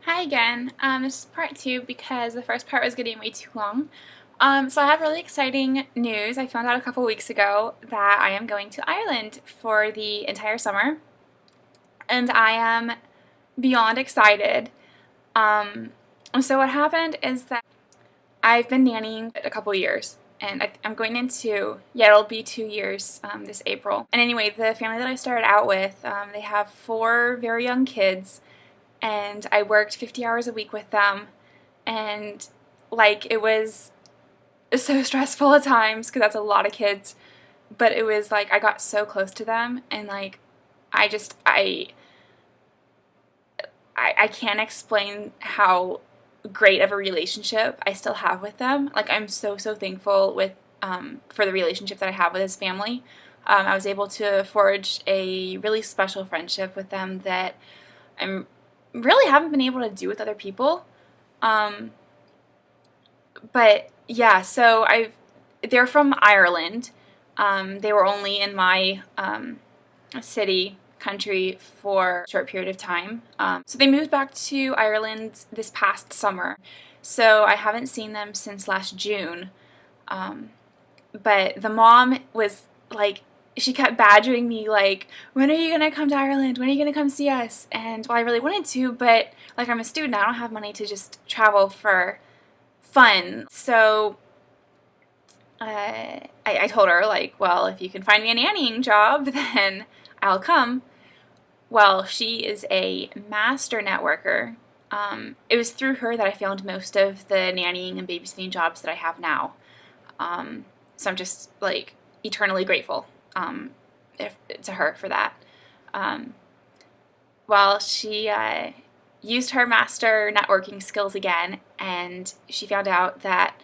Hi again. This is part two because the first part was getting way too long. So I have really exciting news. I found out a couple weeks ago that I am going to Ireland for the entire summer, and I am beyond excited. Um, so what happened is that I've been nannying a couple years, and I'm going into, yeah, it'll be 2 years this April. And anyway, the family that I started out with, they have four very young kids, and I worked 50 hours a week with them, and like it was so stressful at times because that's a lot of kids, but it was like I got so close to them, and like I just I can't explain how great of a relationship I still have with them. Like I'm so thankful with for the relationship that I have with his family. I was able to forge a really special friendship with them that I'm really haven't been able to do with other people. Um, but yeah, so they're from Ireland. They were only in my city, country for a short period of time. So they moved back to Ireland this past summer. So I haven't seen them since last June. Um, but the mom was like, she kept badgering me like, when are you gonna come to Ireland? When are you gonna come see us? And well, I really wanted to, but like I'm a student, I don't have money to just travel for fun. So I told her like, well, if you can find me a nannying job, then I'll come. Well, she is a master networker. It was through her that I found most of the nannying and babysitting jobs that I have now. So I'm just like eternally grateful to her for that. Um, well, she used her master networking skills again, and she found out that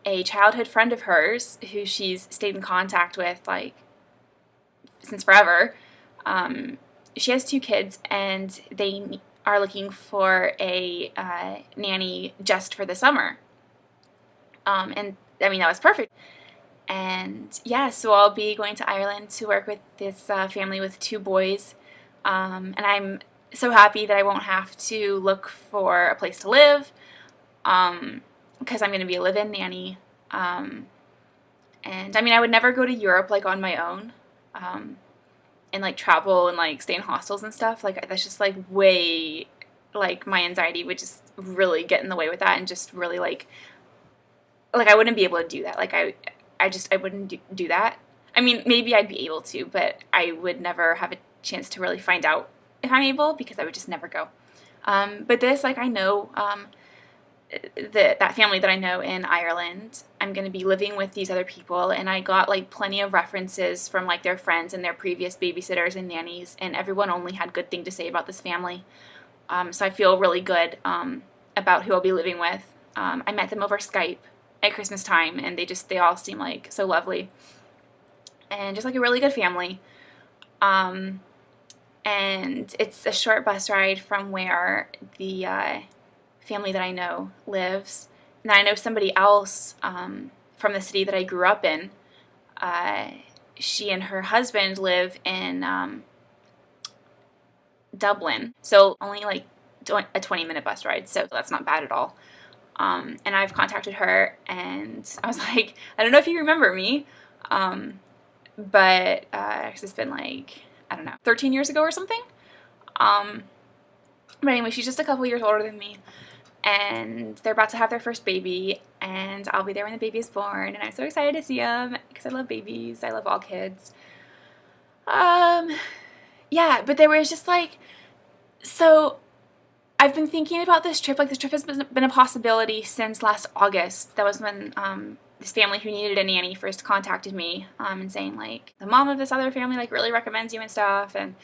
a childhood friend of hers, who she's stayed in contact with like since forever, she has two kids, and they are looking for a nanny just for the summer. And I mean, that was perfect. And yeah, so I'll be going to Ireland to work with this family with two boys. And I'm so happy that I won't have to look for a place to live because I'm going to be a live-in nanny. And I mean, I would never go to Europe like on my own and like travel and like stay in hostels and stuff. Like that's just like way, like my anxiety would just really get in the way with that, and just really like I wouldn't be able to do that. Like I wouldn't do that. I mean, maybe I'd be able to, but I would never have a chance to really find out if I'm able because I would just never go. But this, like, I know that family that I know in Ireland, I'm going to be living with these other people, and I got like plenty of references from like their friends and their previous babysitters and nannies, and everyone only had good thing to say about this family. So I feel really good about who I'll be living with. I met them over Skype at Christmas time, and they all seem like so lovely and just like a really good family. And it's a short bus ride from where the family that I know lives. And I know somebody else from the city that I grew up in. She and her husband live in Dublin, so only like a 20-minute bus ride, so that's not bad at all. And I've contacted her, and I was like, I don't know if you remember me, but 'cause it's been like, I don't know, 13 years ago or something. But anyway, she's just a couple years older than me, and they're about to have their first baby, and I'll be there when the baby is born, and I'm so excited to see them because I love babies. I love all kids. Um, yeah, but there was just like, so I've been thinking about this trip. Like, this trip has been a possibility since last August. That was when this family who needed a nanny first contacted me and saying like, the mom of this other family like really recommends you and stuff. And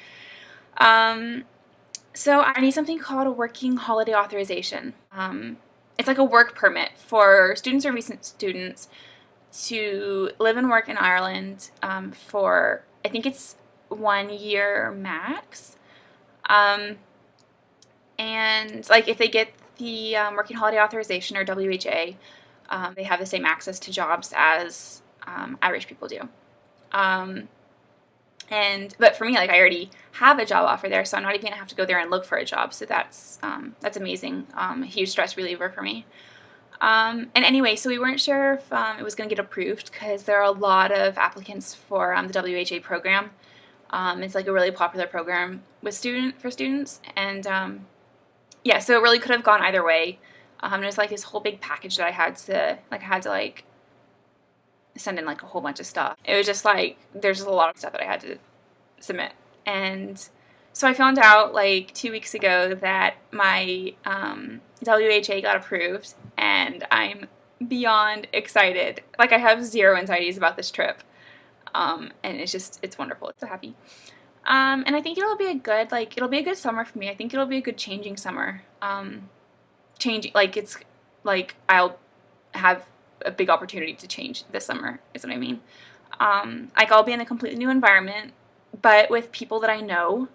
so I need something called a working holiday authorization. It's like a work permit for students or recent students to live and work in Ireland for, I think it's 1 year max. And like if they get the working holiday authorization, or WHA, they have the same access to jobs as Irish people do. But for me, like, I already have a job offer there, so I'm not even gonna have to go there and look for a job. So that's amazing. A huge stress reliever for me. And anyway, so we weren't sure if it was going to get approved because there are a lot of applicants for the WHA program. It's like a really popular program with students, and yeah, so it really could have gone either way. There's like this whole big package that I had to like send in like a whole bunch of stuff. It was just like there's just a lot of stuff that I had to submit, and so I found out like 2 weeks ago that my WHA got approved, and I'm beyond excited. Like, I have zero anxieties about this trip, and it's wonderful. It's so happy. And I think it'll be a good summer for me. I think it'll be a good changing summer. I'll have a big opportunity to change this summer, is what I mean. Like, I'll be in a completely new environment, but with people that I know.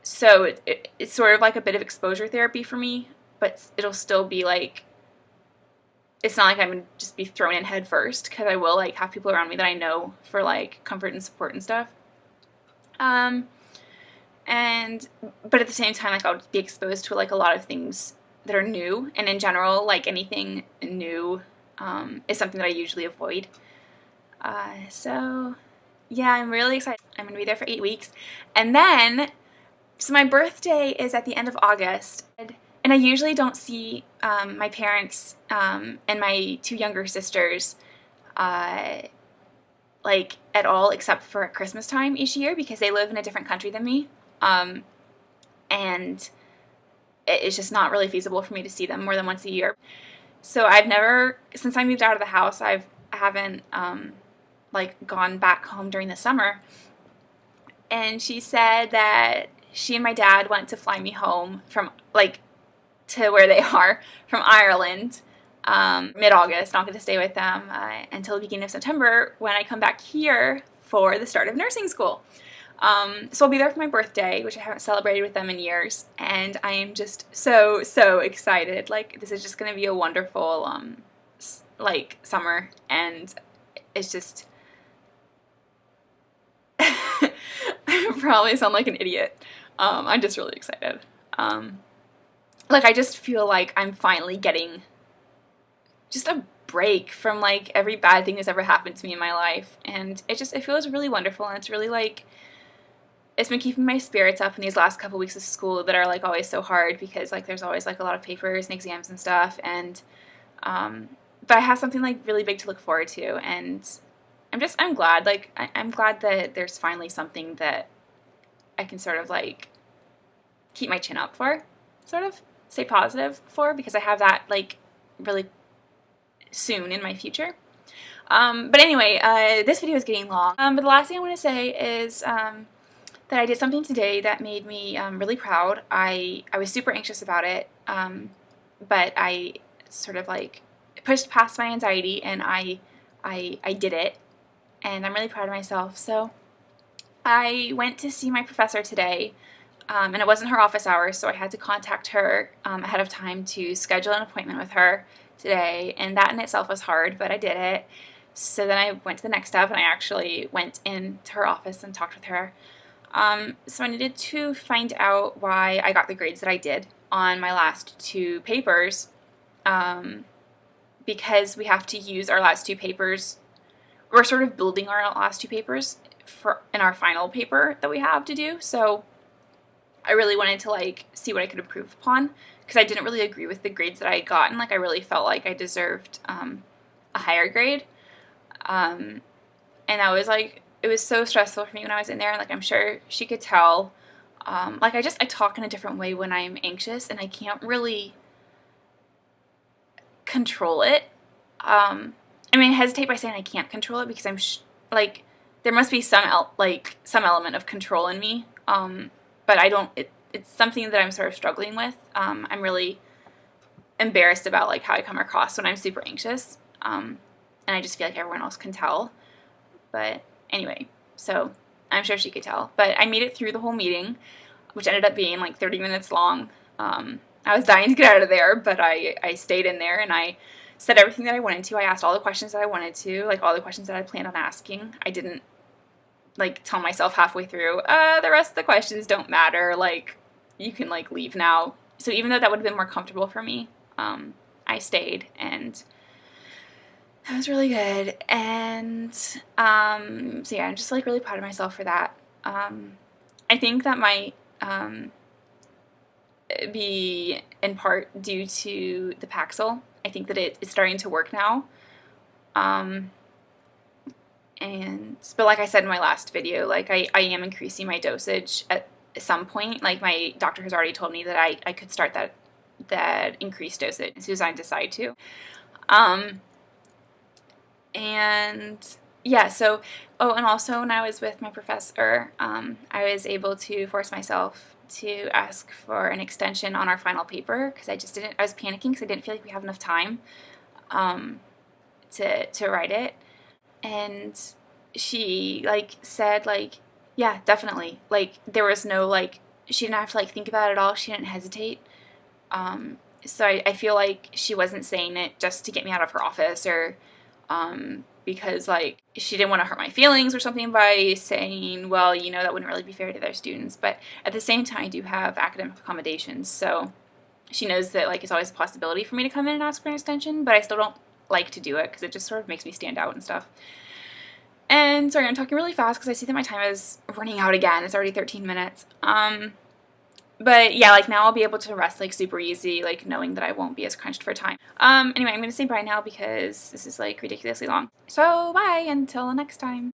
So it's sort of like a bit of exposure therapy for me, but it'll still be like, it's not like I'm going to just be thrown in head first, because I will like have people around me that I know for like comfort and support and stuff. But at the same time, like, I'll be exposed to like a lot of things that are new, and in general, like, anything new is something that I usually avoid. So yeah, I'm really excited. I'm going to be there for 8 weeks, and then, so my birthday is at the end of August, and I usually don't see my parents and my 2 younger sisters like at all, except for at Christmas time each year, because they live in a different country than me. And it's just not really feasible for me to see them more than once a year. So I've never, since I moved out of the house, I haven't like gone back home during the summer. And she said that she and my dad went to fly me home from like to where they are from Ireland mid-August. Not going to stay with them until the beginning of September, when I come back here for the start of nursing school. So I'll be there for my birthday, which I haven't celebrated with them in years, and I am just so excited. Like, this is just going to be a wonderful like summer, and it's just I probably sound like an idiot. I'm just really excited. Like, I just feel like I'm finally getting just a break from like every bad thing that's ever happened to me in my life, and it feels really wonderful, and it's really like, it's been keeping my spirits up in these last couple weeks of school that are like always so hard, because like there's always like a lot of papers and exams and stuff, and but I have something like really big to look forward to, and I'm glad, like I'm glad that there's finally something that I can sort of like keep my chin up for, sort of stay positive for, because I have that like really soon in my future. But anyway, this video is getting long, but the last thing I want to say is that I did something today that made me really proud. I was super anxious about it, but I sort of like pushed past my anxiety, and I did it, and I'm really proud of myself. So I went to see my professor today, and it wasn't her office hours, so I had to contact her ahead of time to schedule an appointment with her today, and that in itself was hard, but I did it. So then I went to the next step, and I actually went into her office and talked with her. So I needed to find out why I got the grades that I did on my last 2 papers, because we have to use our last 2 papers. We're sort of building our last 2 papers in our final paper that we have to do, so I really wanted to like see what I could improve upon, because I didn't really agree with the grades that I had gotten. Like, I really felt like I deserved a higher grade, and I was like, it was so stressful for me when I was in there, and like I'm sure she could tell. Like, I talk in a different way when I'm anxious, and I can't really control it. I mean, I hesitate by saying I can't control it, because I'm like, there must be some element of control in me, but I don't. It's something that I'm sort of struggling with. I'm really embarrassed about like how I come across when I'm super anxious, and I just feel like everyone else can tell. But anyway, so I'm sure she could tell. But I made it through the whole meeting, which ended up being like 30 minutes long. I was dying to get out of there, but I stayed in there, and I said everything that I wanted to. I asked all the questions that I wanted to, like all the questions that I planned on asking. I didn't like tell myself halfway through, the rest of the questions don't matter, like you can like leave now. So even though that would have been more comfortable for me, I stayed, and that was really good. And so yeah, I'm just like really proud of myself for that. I think that might be in part due to the Paxil. I think that it's starting to work now. But like I said in my last video, like I am increasing my dosage at some point. Like my doctor has already told me that I could start that increased dosage as soon as I decide to. And yeah, so, oh, and also when I was with my professor, I was able to force myself to ask for an extension on our final paper, because I was panicking because I didn't feel like we have enough time to write it. And she like said like, yeah, definitely, like there was no like, she didn't have to like think about it at all, she didn't hesitate. So I feel like she wasn't saying it just to get me out of her office, or because like she didn't want to hurt my feelings or something by saying, well, you know, that wouldn't really be fair to their students. But at the same time, I do have academic accommodations, so she knows that like it's always a possibility for me to come in and ask for an extension, but I still don't like to do it because it just sort of makes me stand out and stuff. And sorry, I'm talking really fast because I see that my time is running out again. It's already 13 minutes. But yeah, like now I'll be able to rest like super easy, like knowing that I won't be as crunched for time. Anyway, I'm going to say bye now because this is like ridiculously long. So bye until next time.